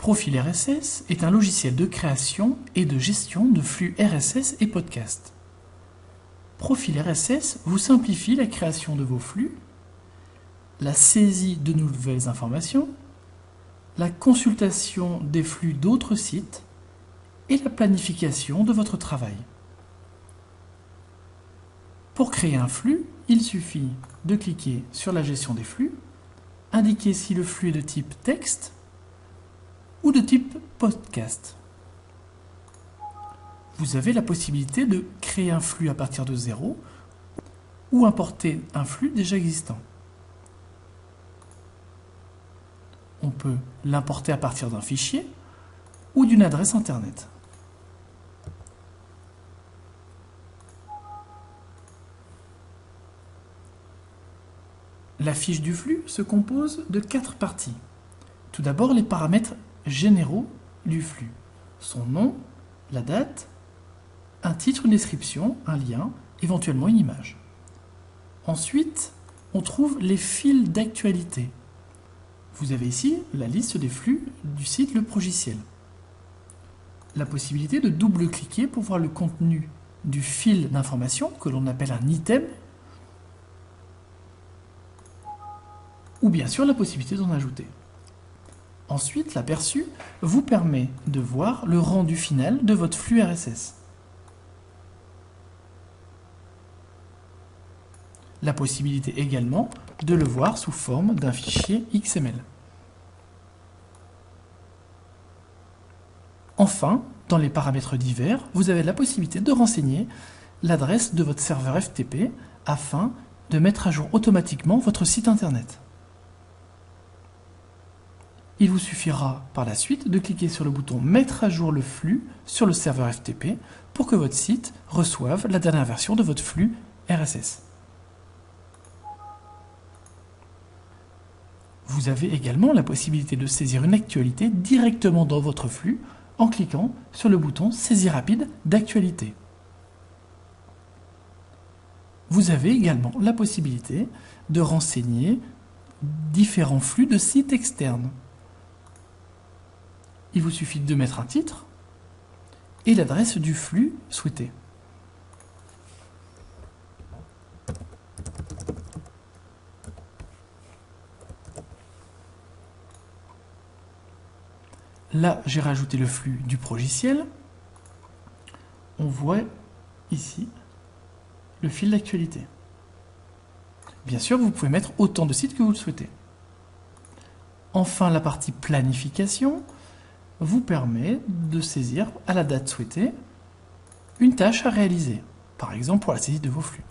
Profil RSS est un logiciel de création et de gestion de flux RSS et podcasts. Profil RSS vous simplifie la création de vos flux, la saisie de nouvelles informations, la consultation des flux d'autres sites et la planification de votre travail. Pour créer un flux, il suffit de cliquer sur la gestion des flux, indiquer si le flux est de type texte ou de type podcast. Vous avez la possibilité de créer un flux à partir de zéro ou importer un flux déjà existant. On peut l'importer à partir d'un fichier ou d'une adresse internet. La fiche du flux se compose de 4 parties. Tout d'abord, les paramètres généraux du flux. Son nom, la date, un titre, une description, un lien, éventuellement une image. Ensuite, on trouve les fils d'actualité. Vous avez ici la liste des flux du site Le Progiciel. La possibilité de double-cliquer pour voir le contenu du fil d'information que l'on appelle un item, ou bien sûr la possibilité d'en ajouter. Ensuite, l'aperçu vous permet de voir le rendu final de votre flux RSS. La possibilité également de le voir sous forme d'un fichier XML. Enfin, dans les paramètres divers, vous avez la possibilité de renseigner l'adresse de votre serveur FTP afin de mettre à jour automatiquement votre site internet. Il vous suffira par la suite de cliquer sur le bouton « Mettre à jour le flux » sur le serveur FTP pour que votre site reçoive la dernière version de votre flux RSS. Vous avez également la possibilité de saisir une actualité directement dans votre flux en cliquant sur le bouton « Saisie rapide d'actualité ». Vous avez également la possibilité de renseigner différents flux de sites externes. Il vous suffit de mettre un titre et l'adresse du flux souhaité. Là, j'ai rajouté le flux du Progiciel. On voit ici le fil d'actualité. Bien sûr, vous pouvez mettre autant de sites que vous le souhaitez. Enfin, la partie planification vous permet de saisir à la date souhaitée une tâche à réaliser, par exemple pour la saisie de vos flux.